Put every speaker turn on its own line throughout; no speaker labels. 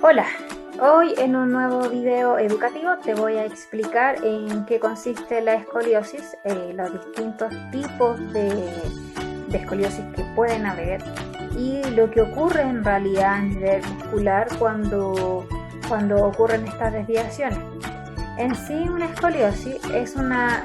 Hola, hoy en un nuevo video educativo te voy a explicar en qué consiste la escoliosis, los distintos tipos de escoliosis que pueden haber y lo que ocurre en realidad a nivel muscular cuando ocurren estas desviaciones. En sí, una escoliosis es una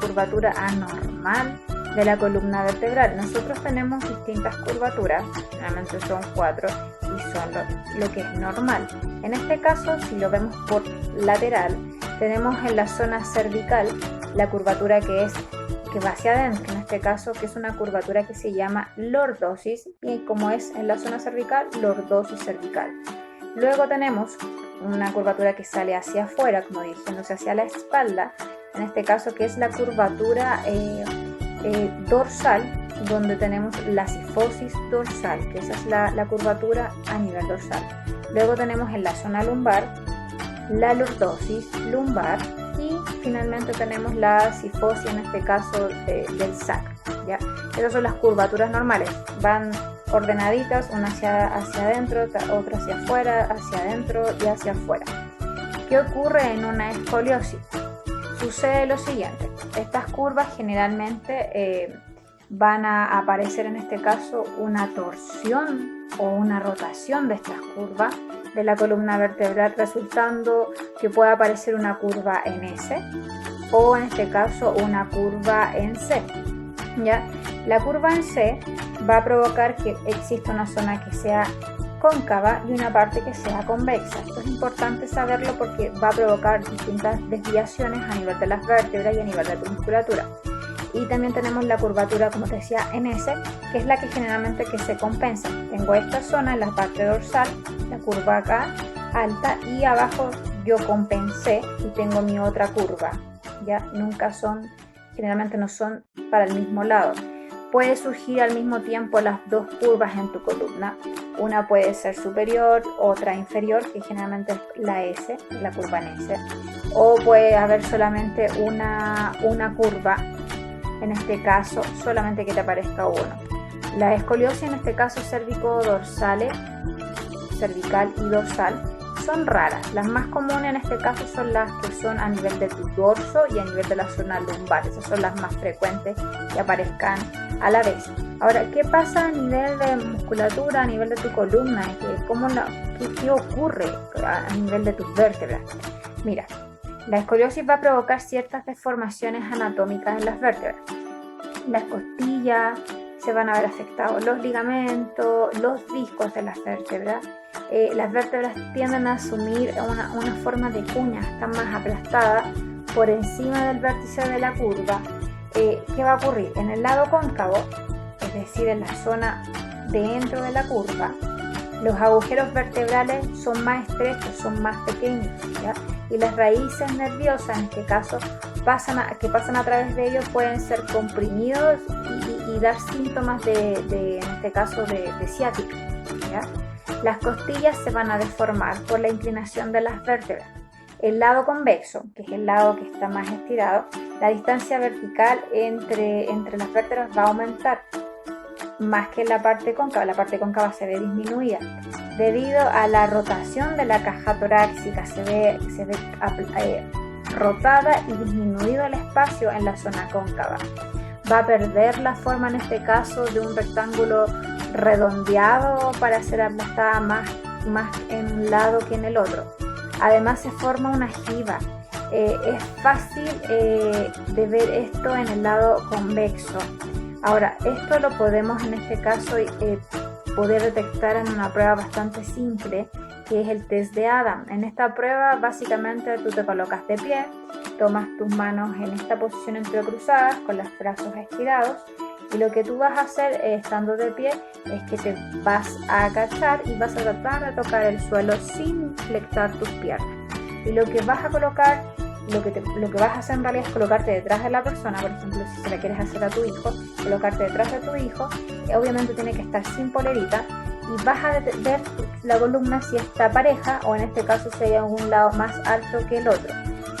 curvatura anormal de la columna vertebral. Nosotros tenemos distintas curvaturas, generalmente son 4 y son lo que es normal. En este caso, si lo vemos por lateral, tenemos en la zona cervical la curvatura que va hacia adentro, en este caso, que es una curvatura que se llama lordosis, y como es en la zona cervical, lordosis cervical. Luego tenemos una curvatura que sale hacia afuera, como dirigiéndose hacia la espalda, en este caso que es la curvatura dorsal, donde tenemos la cifosis dorsal, que esa es la curvatura a nivel dorsal. Luego tenemos en la zona lumbar la lordosis lumbar y finalmente tenemos la cifosis, en este caso del sacro, ¿ya? Esas son las curvaturas normales, van ordenaditas, una hacia adentro, otra hacia afuera, hacia adentro y hacia afuera. ¿Qué ocurre en una escoliosis? Sucede lo siguiente: estas curvas generalmente van a aparecer, en este caso, una torsión o una rotación de estas curvas de la columna vertebral, resultando que pueda aparecer una curva en S o, en este caso, una curva en C, ¿ya? La curva en C va a provocar que exista una zona que sea cóncava y una parte que sea convexa. Esto es importante saberlo porque va a provocar distintas desviaciones a nivel de las vértebras y a nivel de tu musculatura. Y también tenemos la curvatura, como te decía, en S, que es la que generalmente se compensa. Tengo esta zona en la parte dorsal, la curva acá alta, y abajo yo compensé y tengo mi otra curva. Ya generalmente no son para el mismo lado. Puede surgir al mismo tiempo las dos curvas en tu columna. Una puede ser superior, otra inferior, que generalmente es la S, la curva en S. O puede haber solamente una curva, en este caso solamente que te aparezca uno. La escoliosis, en este caso cervical y dorsal, son raras. Las más comunes en este caso son las que son a nivel de tu dorso y a nivel de la zona lumbar. Esas son las más frecuentes que aparezcan a la vez. Ahora, ¿qué pasa a nivel de musculatura, a nivel de tu columna? ¿Qué ocurre a nivel de tus vértebras? Mira, la escoliosis va a provocar ciertas deformaciones anatómicas en las vértebras. Las costillas se van a ver afectados, los ligamentos, los discos de las vértebras. Las vértebras tienden a asumir una forma de cuña, están más aplastadas por encima del vértice de la curva. ¿Qué va a ocurrir? En el lado cóncavo, es decir, en la zona dentro de la curva, los agujeros vertebrales son más estrechos, son más pequeños, ¿ya? Y las raíces nerviosas, en este caso, que pasan a través de ellos, pueden ser comprimidos y dar síntomas en este caso, de ciática, ¿ya? Las costillas se van a deformar por la inclinación de las vértebras. El lado convexo, que es el lado que está más estirado, la distancia vertical entre las vértebras va a aumentar más que la parte cóncava. La parte cóncava se ve disminuida debido a la rotación de la caja torácica. Se ve rotada y disminuido el espacio en la zona cóncava. Va a perder la forma, en este caso, de un rectángulo redondeado para ser aplastada más en un lado que en el otro. Además, se forma una jiba. Es fácil de ver esto en el lado convexo. Ahora, esto lo podemos, en este caso, poder detectar en una prueba bastante simple, que es el test de Adam. En esta prueba, básicamente, tú te colocas de pie, tomas tus manos en esta posición entrecruzadas, con los brazos estirados, y lo que tú vas a hacer estando de pie es que te vas a agachar y vas a tratar de tocar el suelo sin flectar tus piernas. Y lo que vas a colocar, lo que vas a hacer en realidad es colocarte detrás de la persona. Por ejemplo, si se la quieres hacer a tu hijo, colocarte detrás de tu hijo, obviamente tiene que estar sin polerita, y vas a ver la columna si está pareja, o en este caso si hay un lado más alto que el otro.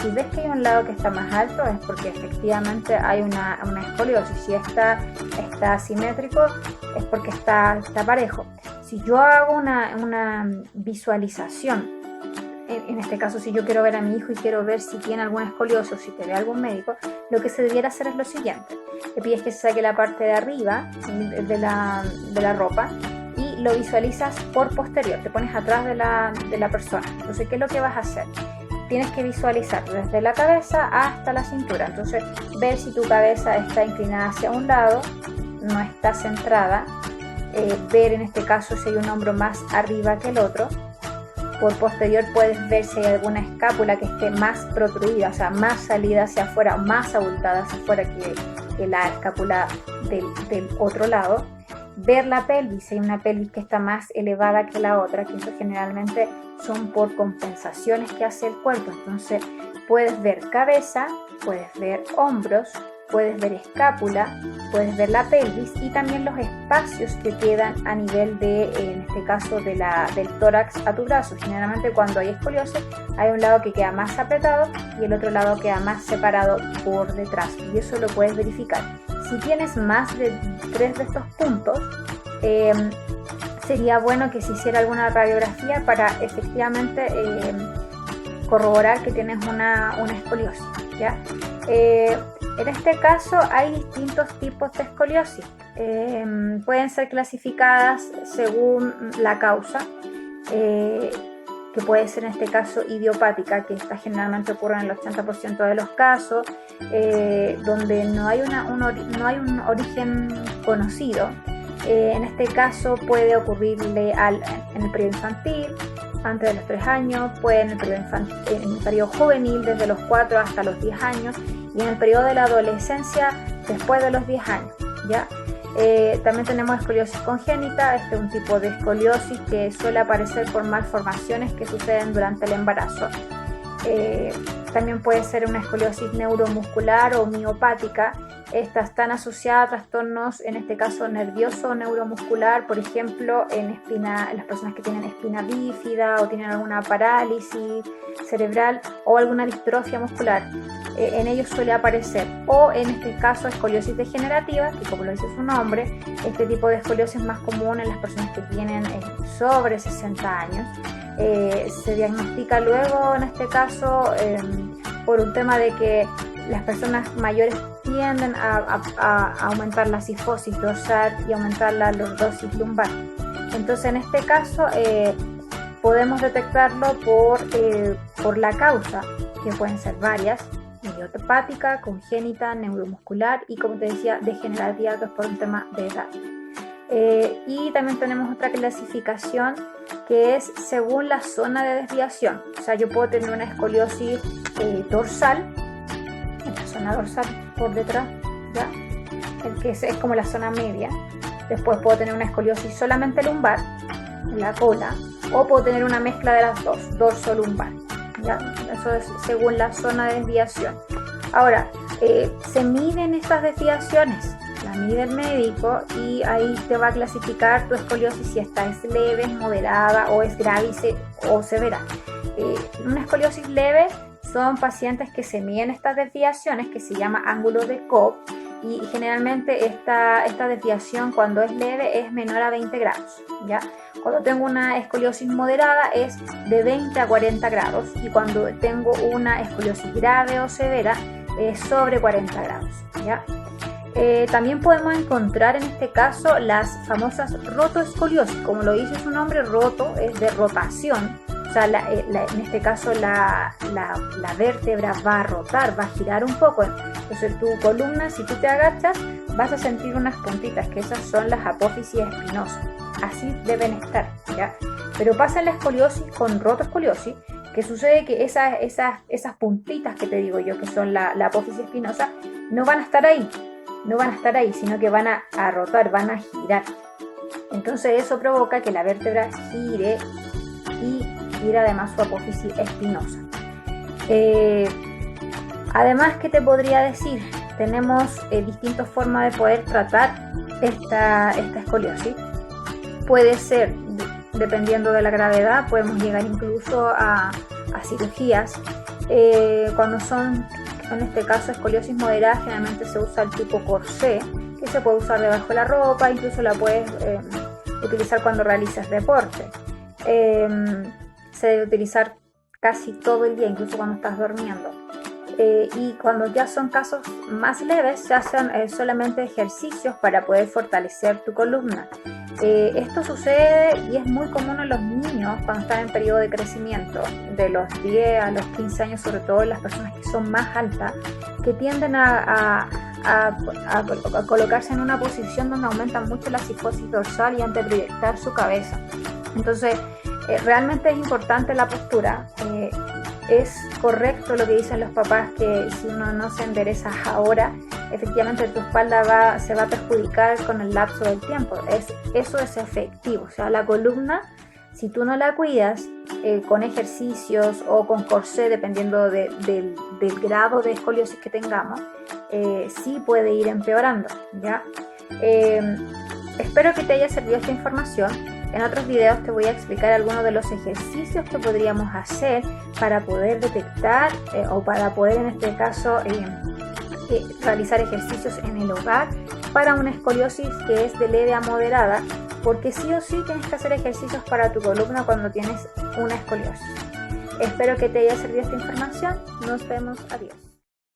Si ves que hay un lado que está más alto, es porque efectivamente hay una escoliosis. Si está asimétrico, es porque está parejo. Si yo hago una visualización, en este caso si yo quiero ver a mi hijo y quiero ver si tiene alguna escoliosis o si te ve algún médico, lo que se debiera hacer es lo siguiente: le pides que se saque la parte de arriba de la ropa y lo visualizas por posterior, te pones atrás de la persona. Entonces, ¿qué es lo que vas a hacer? Tienes que visualizar desde la cabeza hasta la cintura. Entonces, ver si tu cabeza está inclinada hacia un lado, no está centrada, ver en este caso si hay un hombro más arriba que el otro. Por posterior puedes ver si hay alguna escápula que esté más protruida, o sea, más salida hacia afuera, más abultada hacia afuera que la escápula del otro lado. Ver la pelvis, si hay una pelvis que está más elevada que la otra, que eso generalmente son por compensaciones que hace el cuerpo. Entonces puedes ver cabeza, puedes ver hombros, puedes ver escápula, puedes ver la pelvis y también los espacios que quedan a nivel de, en este caso, del tórax a tu brazo. Generalmente cuando hay escoliosis hay un lado que queda más apretado y el otro lado queda más separado por detrás, y eso lo puedes verificar. Si tienes más de 3 de estos puntos, sería bueno que se hiciera alguna radiografía para efectivamente corroborar que tienes una escoliosis, ¿ya? En este caso hay distintos tipos de escoliosis. Pueden ser clasificadas según la causa, que puede ser en este caso idiopática, que esta generalmente ocurre en el 80% de los casos, donde no hay un origen conocido. En este caso puede ocurrirle en el periodo infantil, antes de los 3 años, puede en el periodo juvenil, desde los 4 hasta los 10 años, y en el periodo de la adolescencia, después de los 10 años, ¿ya? También tenemos escoliosis congénita. Este es un tipo de escoliosis que suele aparecer por malformaciones que suceden durante el embarazo. También puede ser una escoliosis neuromuscular o miopática. Estas están asociadas a trastornos, en este caso nervioso o neuromuscular, por ejemplo, en las personas que tienen espina bífida o tienen alguna parálisis cerebral o alguna distrofia muscular. En ellos suele aparecer, o en este caso escoliosis degenerativa, que como lo dice su nombre, este tipo de escoliosis es más común en las personas que tienen sobre 60 años. Se diagnostica luego, en este caso, por un tema de que las personas mayores tienden a aumentar la cifosis dorsal y aumentar la lordosis lumbar. Entonces, en este caso, podemos detectarlo por la causa, que pueden ser varias: idiopática, congénita, neuromuscular y, como te decía, degenerativa, que es por un tema de edad. Y también tenemos otra clasificación que es según la zona de desviación. O sea, yo puedo tener una escoliosis dorsal, en la zona dorsal por detrás, ¿ya? El que es como la zona media. Después puedo tener una escoliosis solamente lumbar, en la cola, o puedo tener una mezcla de las dos, dorso-lumbar, ¿ya? Eso es según la zona de desviación. Ahora, se miden estas desviaciones, la mide el médico y ahí te va a clasificar tu escoliosis si esta es leve, moderada o es grave o severa. Una escoliosis leve son pacientes que se miden estas desviaciones, que se llama ángulo de Cobb, y generalmente esta desviación, cuando es leve, es menor a 20 grados, ¿ya? Cuando tengo una escoliosis moderada es de 20 a 40 grados, y cuando tengo una escoliosis grave o severa es sobre 40 grados, ¿ya? También podemos encontrar en este caso las famosas rotoescoliosis. Como lo dice su nombre, roto es de rotación. O sea, en este caso la vértebra va a rotar, va a girar un poco. Entonces tu columna, si tú te agachas, vas a sentir unas puntitas, que esas son las apófisis espinosas. Así deben estar, ¿ya? Pero pasa en la escoliosis con rotoescoliosis, que sucede que esas puntitas que te digo yo, que son la apófisis espinosa, no van a estar ahí. No van a estar ahí, sino que van a rotar, van a girar. Entonces eso provoca que la vértebra gire y gira además su apófisis espinosa. Además, ¿qué te podría decir? Tenemos distintas formas de poder tratar esta escoliosis. Puede ser, dependiendo de la gravedad, podemos llegar incluso a cirugías. Cuando son, en este caso, escoliosis moderada, generalmente se usa el tipo corsé, que se puede usar debajo de la ropa, incluso la puedes utilizar cuando realices deporte. Se debe utilizar casi todo el día, incluso cuando estás durmiendo. Y cuando ya son casos más leves, se hacen solamente ejercicios para poder fortalecer tu columna. Esto sucede y es muy común en los niños cuando están en periodo de crecimiento, de los 10 a los 15 años, sobre todo en las personas que son más altas, que tienden a colocarse en una posición donde aumentan mucho la cifosis dorsal y han de proyectar su cabeza. Entonces, realmente es importante la postura. Es correcto lo que dicen los papás, que si uno no se endereza ahora, efectivamente tu espalda se va a perjudicar con el lapso del tiempo. Eso es efectivo. O sea, la columna, si tú no la cuidas con ejercicios o con corsé, dependiendo del grado de escoliosis que tengamos, sí puede ir empeorando, ¿ya? Espero que te haya servido esta información. En otros videos te voy a explicar algunos de los ejercicios que podríamos hacer para poder detectar o para poder, en este caso, realizar ejercicios en el hogar para una escoliosis que es de leve a moderada, porque sí o sí tienes que hacer ejercicios para tu columna cuando tienes una escoliosis. Espero que te haya servido esta información. Nos vemos. Adiós.